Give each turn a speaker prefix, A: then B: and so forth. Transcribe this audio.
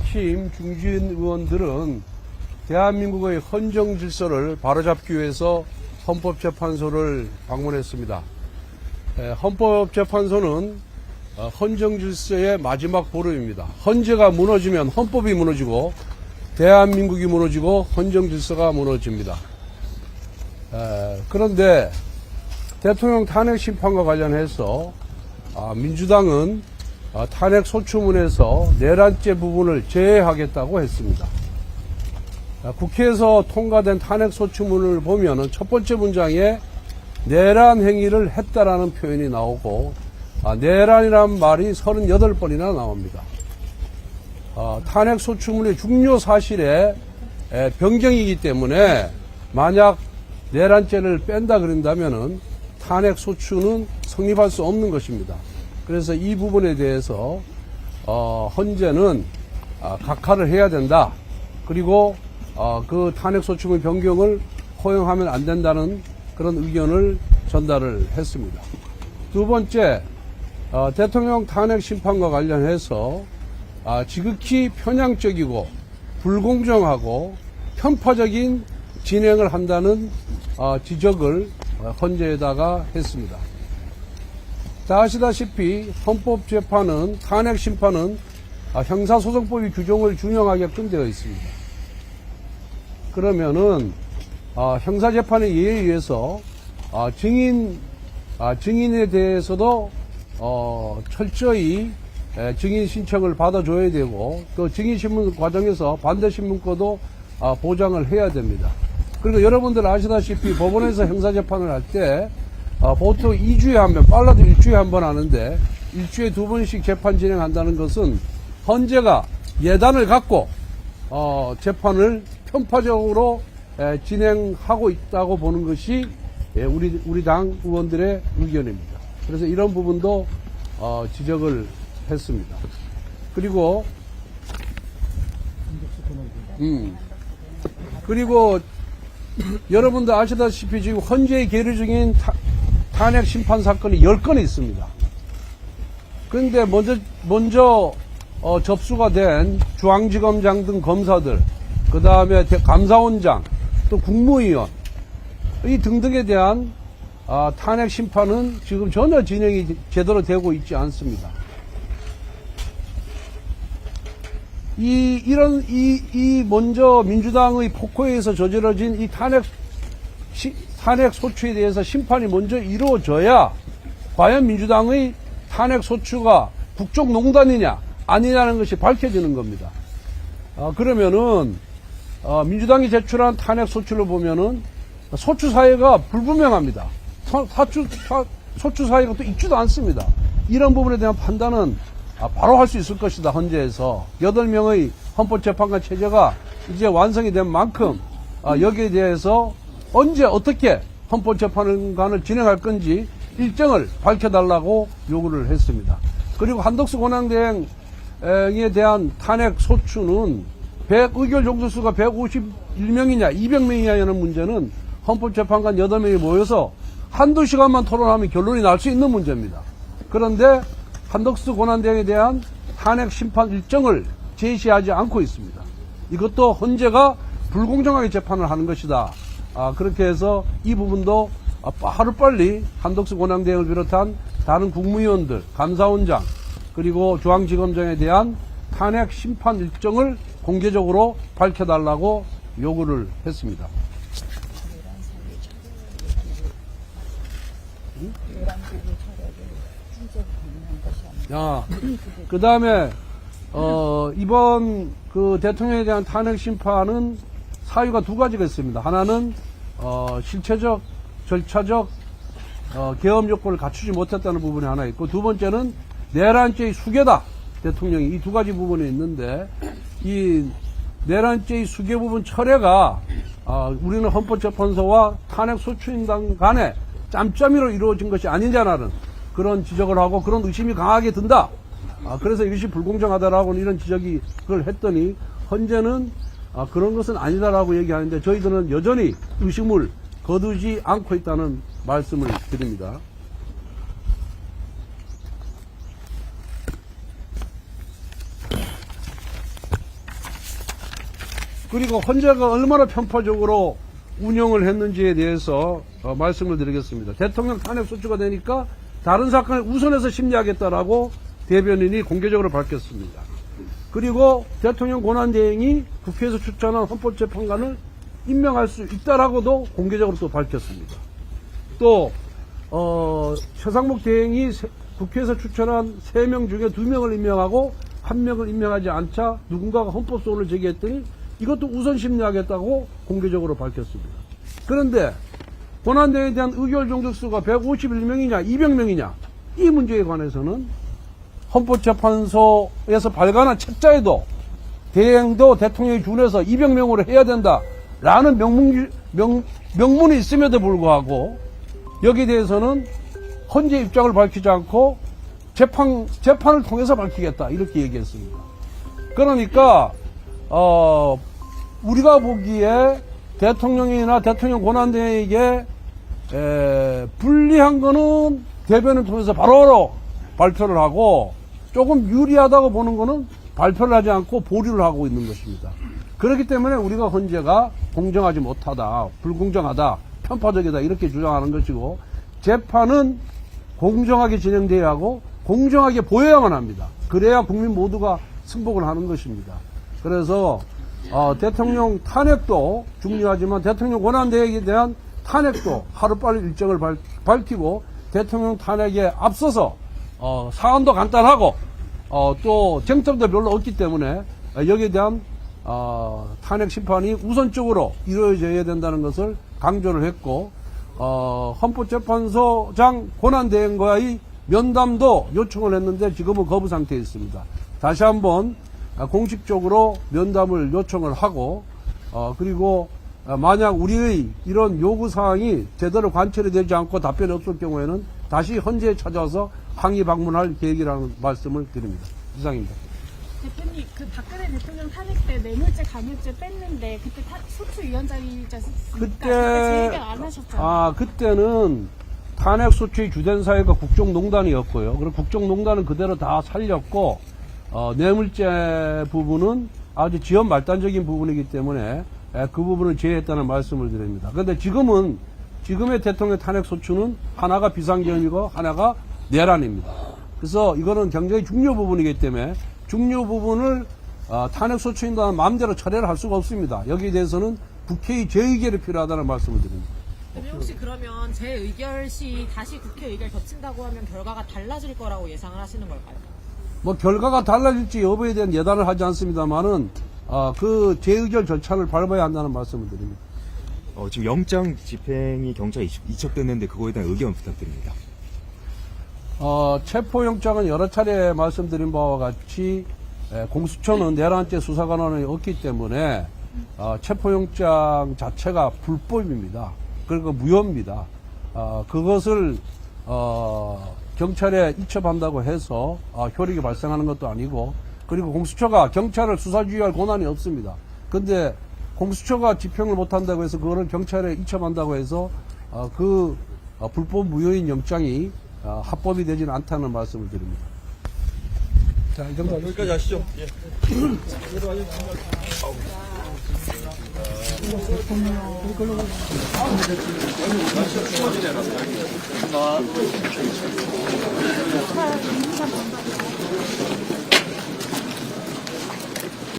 A: 핵심 중진 의원들은 대한민국의 헌정 질서를 바로잡기 위해서 헌법재판소를 방문했습니다. 헌법재판소는 헌정 질서의 마지막 보름입니다. 헌재가 무너지면 헌법이 무너지고 대한민국이 무너지고 헌정 질서가 무너집니다. 그런데 대통령 탄핵 심판과 관련해서 민주당은 탄핵 소추문에서 내란죄 부분을 제외하겠다고 했습니다. 국회에서 통과된 탄핵 소추문을 보면은 첫 번째 문장에 내란 행위를 했다라는 표현이 나오고 내란이란 말이 38번이나 나옵니다. 탄핵 소추문의 중요 사실에 변경이기 때문에 만약 내란죄를 뺀다 그런다면은 탄핵 소추는 성립할 수 없는 것입니다. 그래서 이 부분에 대해서 헌재는 각하를 해야 된다. 그리고 그 탄핵 소추문 변경을 허용하면 안 된다는 그런 의견을 전달을 했습니다. 두 번째, 대통령 탄핵 심판과 관련해서 지극히 편향적이고 불공정하고 편파적인 진행을 한다는 지적을 헌재에다가 했습니다. 다 아시다시피 헌법재판은 탄핵 심판은 형사소송법이 규정을 준용하게끔 되어 있습니다. 그러면은 형사재판의 예에 의해서 증인에 대해서도 철저히 증인 신청을 받아줘야 되고 또 증인신문 과정에서 반대신문권도 보장을 해야 됩니다. 그리고 여러분들 아시다시피 법원에서 형사재판을 할 때 보통 2주에 한 번, 빨라도 1주에 한 번 하는데 1주에 2번씩 재판 진행한다는 것은 헌재가 예단을 갖고 재판을 편파적으로 진행하고 있다고 보는 것이 우리 당 의원들의 의견입니다. 그래서 이런 부분도 지적을 했습니다. 그리고 여러분들 아시다시피 지금 헌재에 계류 중인 탄핵 심판 사건이 10건이 있습니다. 그런데 먼저 접수가 된 중앙지검장 등 검사들, 그 다음에 감사원장, 또 국무위원 이 등등에 대한 탄핵 심판은 지금 전혀 진행이 제대로 되고 있지 않습니다. 먼저 민주당의 폭로에 의해서 저질러진 이 탄핵 소추에 대해서 심판이 먼저 이루어져야 과연 민주당의 탄핵 소추가 국정농단이냐 아니냐는 것이 밝혀지는 겁니다. 그러면은 민주당이 제출한 탄핵 소추를 보면은 소추 사유가 불분명합니다. 소추 사유가 또 있지도 않습니다. 이런 부분에 대한 판단은 바로 할 수 있을 것이다. 헌재에서 8명의 헌법재판관 체제가 이제 완성이 된 만큼 여기에 대해서 언제 어떻게 헌법재판관을 진행할 건지 일정을 밝혀달라고 요구를 했습니다. 그리고 한덕수 권한대행에 대한 탄핵 소추는 의결 종소수가 151명이냐 200명이냐는 문제는 헌법재판관 8명이 모여서 한두 시간만 토론하면 결론이 날 수 있는 문제입니다. 그런데 한덕수 권한대행에 대한 탄핵 심판 일정을 제시하지 않고 있습니다. 이것도 헌재가 불공정하게 재판을 하는 것이다. 그렇게 해서 이 부분도 하루빨리 한덕수 권한대행을 비롯한 다른 국무위원들, 감사원장, 그리고 중앙지검장에 대한 탄핵 심판 일정을 공개적으로 밝혀달라고 요구를 했습니다. 그 다음에, 이번 그 대통령에 대한 탄핵 심판은 사유가 두 가지가 있습니다. 하나는, 실체적, 절차적, 계엄 요건을 갖추지 못했다는 부분이 하나 있고, 두 번째는 내란죄의 수괴다. 대통령이 이 두 가지 부분이 있는데, 이 내란죄의 수괴 부분 철회가, 우리는 헌법재판소와 탄핵 소추인단 간에 짬짬이로 이루어진 것이 아니냐라는 그런 지적을 하고 그런 의심이 강하게 든다. 그래서 이것이 불공정하다라고 이런 지적이 그걸 했더니 헌재는 그런 것은 아니다라고 얘기하는데 저희들은 여전히 의심을 거두지 않고 있다는 말씀을 드립니다. 그리고 헌재가 얼마나 편파적으로 운영을 했는지에 대해서 말씀을 드리겠습니다. 대통령 탄핵소추가 되니까 다른 사건을 우선해서 심리하겠다라고 대변인이 공개적으로 밝혔습니다. 그리고 대통령 권한대행이 국회에서 추천한 헌법재판관을 임명할 수 있다라고도 공개적으로 또 밝혔습니다. 또 최상목 대행이 국회에서 추천한 3명 중에 2명을 임명하고 1명을 임명하지 않자 누군가가 헌법소원을 제기했더니 이것도 우선 심리하겠다고 공개적으로 밝혔습니다. 그런데 권한대행에 대한 의결 종족수가 151명이냐 200명이냐 이 문제에 관해서는 헌법재판소에서 발간한 책자에도 대행도 대통령이 준해서 200명으로 해야 된다라는 명문이 있음에도 불구하고 여기에 대해서는 헌재 입장을 밝히지 않고 재판을 통해서 밝히겠다 이렇게 얘기했습니다. 그러니까 우리가 보기에 대통령이나 대통령 권한대행에게 불리한 거는 대변을 통해서 바로 발표를 하고 조금 유리하다고 보는 거는 발표를 하지 않고 보류를 하고 있는 것입니다. 그렇기 때문에 우리가 헌재가 공정하지 못하다, 불공정하다, 편파적이다 이렇게 주장하는 것이고 재판은 공정하게 진행돼야 하고 공정하게 보여야만 합니다. 그래야 국민 모두가 승복을 하는 것입니다. 그래서 대통령 탄핵도 중요하지만 대통령 권한대행에 대한 탄핵도 하루빨리 일정을 밝히고 대통령 탄핵에 앞서서 사안도 간단하고 또 쟁점도 별로 없기 때문에 여기에 대한 탄핵 심판이 우선적으로 이루어져야 된다는 것을 강조를 했고 헌법재판소장 권한대행과의 면담도 요청을 했는데 지금은 거부 상태에 있습니다. 다시 한번 공식적으로 면담을 요청을 하고 그리고 만약 우리의 이런 요구사항이 제대로 관철이 되지 않고 답변이 없을 경우에는 다시 헌재에 찾아와서 항의 방문할 계획이라는 말씀을 드립니다. 이상입니다.
B: 대표님, 그 박근혜 대통령 탄핵 때 뇌물죄, 간유죄 뺐는데 그때 소추위원장이지 않습니까?
A: 그때
B: 제 얘기 안 하셨잖아요.
A: 그때는 탄핵 소추의 주된 사유가 국정농단이었고요. 그리고 국정농단은 그대로 다 살렸고 뇌물죄 부분은 아주 지연 말단적인 부분이기 때문에 그 부분을 제외했다는 말씀을 드립니다. 그런데 지금의 대통령 탄핵 소추는 하나가 비상계엄이고 하나가 내란입니다. 그래서 이거는 굉장히 중요 부분이기 때문에 중요 부분을 탄핵 소추인다는 마음대로 처리를 할 수가 없습니다. 여기에 대해서는 국회의 재의결이 필요하다는 말씀을 드립니다.
C: 혹시 그러면 재의결 시 다시 국회 의결 겹친다고 하면 결과가 달라질 거라고 예상을 하시는 걸까요?
A: 결과가 달라질지 여부에 대한 예단을 하지 않습니다만은 그 재의결 절차를 밟아야 한다는 말씀을 드립니다.
D: 지금 영장 집행이 경찰에 이첩됐는데 그거에 대한 의견 부탁드립니다.
A: 체포영장은 여러 차례 말씀드린 바와 같이 공수처는 내란죄 수사관원이 없기 때문에 체포영장 자체가 불법입니다. 그리고 무효입니다. 그것을 경찰에 이첩한다고 해서 효력이 발생하는 것도 아니고 그리고 공수처가 경찰을 수사지휘할 권한이 없습니다. 근데 공수처가 집행을 못한다고 해서 그거를 경찰에 이첩한다고 해서 그 불법 무효인 영장이 합법이 되지는 않다는 말씀을 드립니다. 자, 이 정도
E: 여기까지 하시죠. 예.